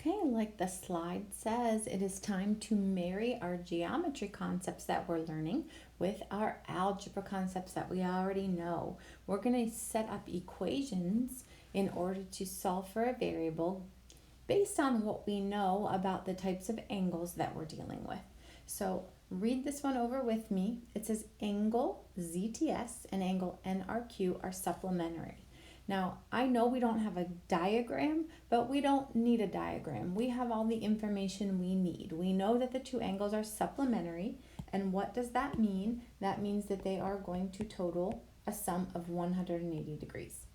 Okay, like the slide says, it is time to marry our geometry concepts that we're learning with our algebra concepts that we already know. We're going to set up equations in order to solve for a variable based on what we know about the types of angles that we're dealing with. So read this one over with me. It says angle ZTS and angle NRQ are supplementary. Now, I know we don't have a diagram, but we don't need a diagram. We have all the information we need. We know that the two angles are supplementary, and what does that mean? That means that they are going to total a sum of 180 degrees.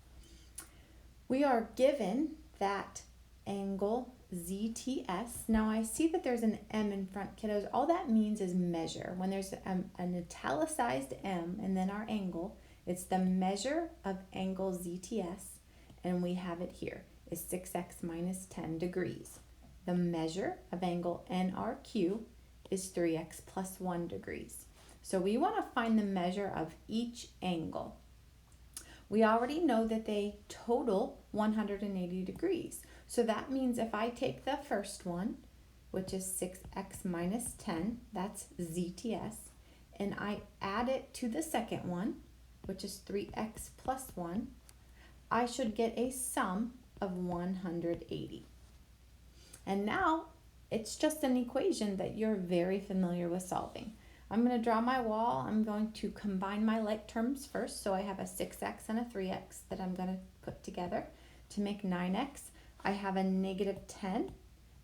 We are given that angle ZTS. Now, I see that there's an M in front, kiddos. All that means is measure. When there's an italicized M and then our angle, it's the measure of angle ZTS, and we have it here, is 6x minus 10 degrees. The measure of angle NRQ is 3x plus 1 degrees. So we want to find the measure of each angle. We already know that they total 180 degrees. So that means if I take the first one, which is 6x minus 10, that's ZTS, and I add it to the second one, which is 3x plus 1, I should get a sum of 180. And now it's just an equation that you're very familiar with solving. I'm going to draw my wall. I'm going to combine my like terms first. So I have a 6x and a 3x that I'm going to put together to make 9x. I have a negative 10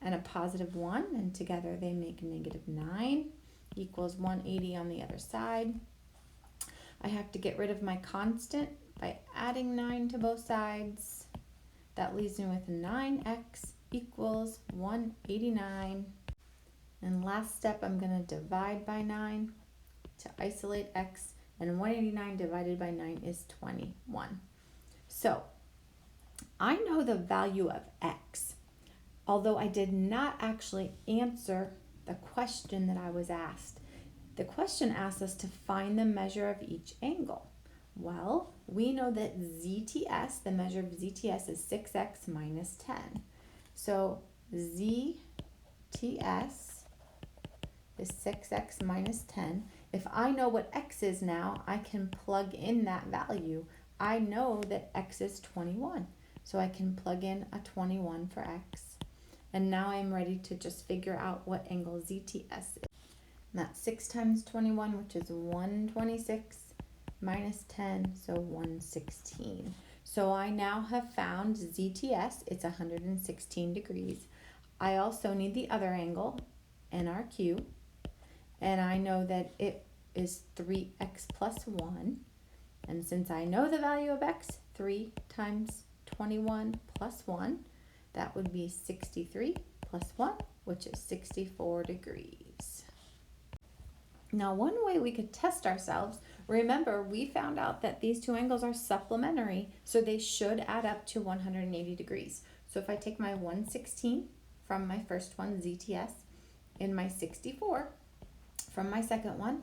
and a positive 1, and together they make negative 9 equals 180 on the other side. I have to get rid of my constant by adding 9 to both sides. That leaves me with 9x equals 189. And last step, I'm going to divide by 9 to isolate x, and 189 divided by 9 is 21. So I know the value of x, although I did not actually answer the question that I was asked. The question asks us to find the measure of each angle. Well, we know that ZTS, the measure of ZTS, is 6x minus 10. So ZTS is 6x minus 10. If I know what x is now, I can plug in that value. I know that x is 21. So I can plug in a 21 for x. And now I'm ready to just figure out what angle ZTS is. And that's 6 times 21, which is 126, minus 10, so 116. So I now have found ZTS, it's 116 degrees. I also need the other angle, NRQ, and I know that it is 3x plus 1. And since I know the value of x, 3 times 21 plus 1, that would be 63 plus 1, which is 64 degrees. Now, one way we could test ourselves, remember we found out that these two angles are supplementary, so they should add up to 180 degrees. So if I take my 116 from my first one, ZTS, and my 64 from my second one,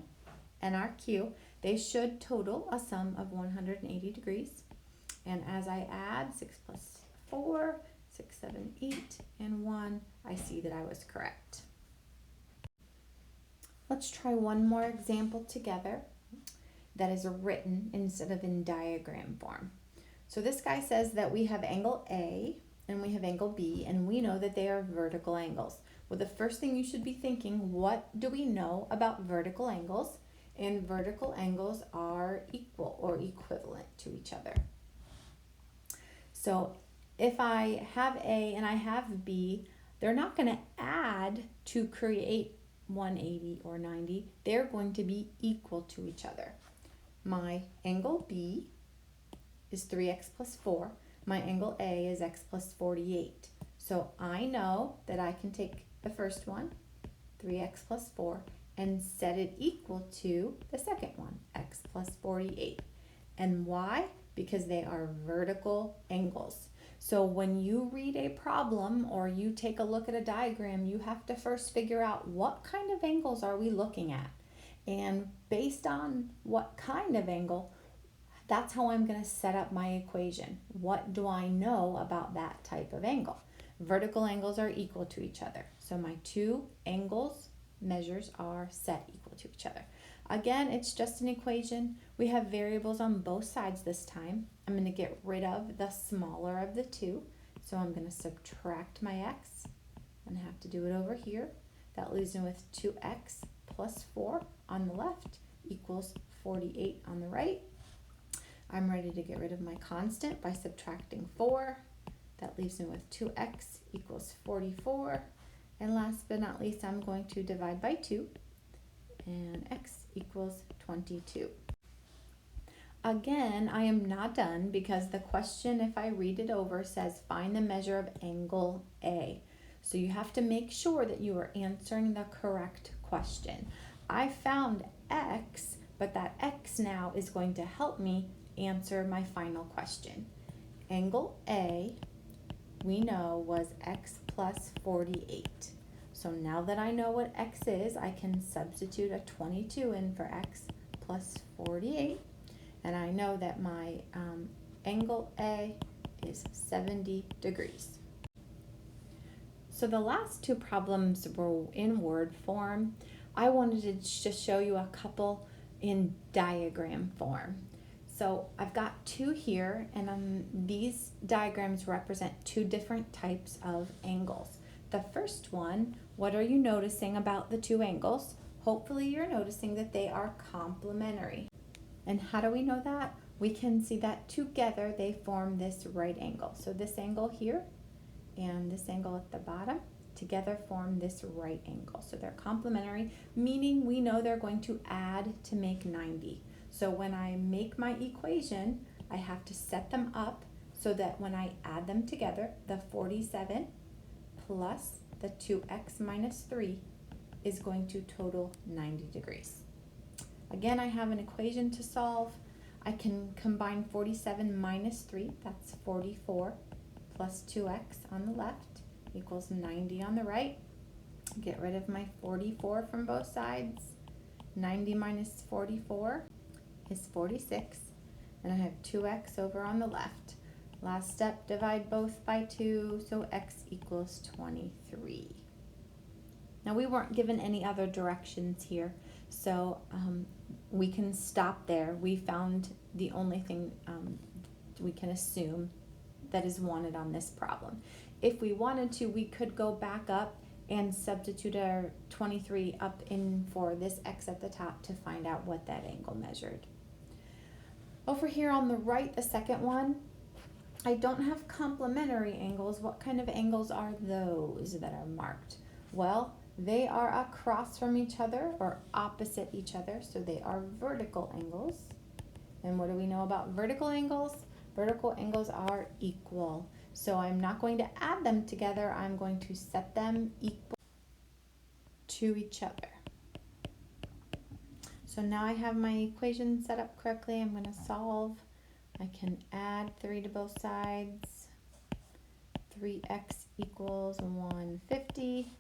NRQ, they should total a sum of 180 degrees. And as I add 6 plus 4, 6, 7, 8, and 1, I see that I was correct. Let's try one more example together that is written instead of in diagram form. So this guy says that we have angle A and we have angle B, and we know that they are vertical angles. Well, the first thing you should be thinking, what do we know about vertical angles? And vertical angles are equal or equivalent to each other. So if I have A and I have B, they're not going to add to create 180 or 90. They're going to be equal to each other. My angle B is 3x plus 4. My angle A is x plus 48. So I know that I can take the first one, 3x plus 4, and set it equal to the second one, x plus 48. And why? Because they are vertical angles. So when you read a problem or you take a look at a diagram, you have to first figure out what kind of angles are we looking at. And based on what kind of angle, that's how I'm going to set up my equation. What do I know about that type of angle? Vertical angles are equal to each other. So my two angles measures are set equal to each other. Again, it's just an equation. We have variables on both sides this time. I'm going to get rid of the smaller of the two. So I'm going to subtract my x. I'm going to have to do it over here. That leaves me with 2x plus 4 on the left equals 48 on the right. I'm ready to get rid of my constant by subtracting 4. That leaves me with 2x equals 44. And last but not least, I'm going to divide by 2. And x equals 22. Again, I am not done because the question, if I read it over, says find the measure of angle A. So you have to make sure that you are answering the correct question. I found x, but that x now is going to help me answer my final question. Angle A, we know, was x plus 48. So now that I know what x is, I can substitute a 22 in for x plus 48. And I know that my angle A is 70 degrees. So the last two problems were in word form. I wanted to just show you a couple in diagram form. So I've got two here, and these diagrams represent two different types of angles. The first one, what are you noticing about the two angles? Hopefully you're noticing that they are complementary. And how do we know that? We can see that together they form this right angle. So this angle here and this angle at the bottom together form this right angle. So they're complementary, meaning we know they're going to add to make 90. So when I make my equation, I have to set them up so that when I add them together, the 47 plus the 2x minus 3 is going to total 90 degrees. Again, I have an equation to solve. I can combine 47 minus 3, that's 44, plus 2x on the left equals 90 on the right. Get rid of my 44 from both sides. 90 minus 44 is 46, and I have 2x over on the left. Last step, divide both by 2, so x equals 23. Now we weren't given any other directions here, so we can stop there. We found the only thing we can assume that is wanted on this problem. If we wanted to, we could go back up and substitute our 23 up in for this x at the top to find out what that angle measured. Over here on the right, the second one, I don't have complementary angles. What kind of angles are those that are marked? Well, they are across from each other or opposite each other, so they are vertical angles. And what do we know about vertical angles? Vertical angles are equal. So I'm not going to add them together, I'm going to set them equal to each other. So now I have my equation set up correctly. I'm going to solve. I can add 3 to both sides. 3x equals 150.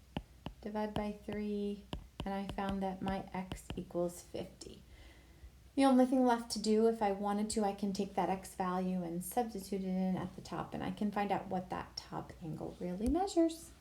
Divide by 3, and I found that my x equals 50. The only thing left to do, if I wanted to, I can take that x value and substitute it in at the top, and I can find out what that top angle really measures.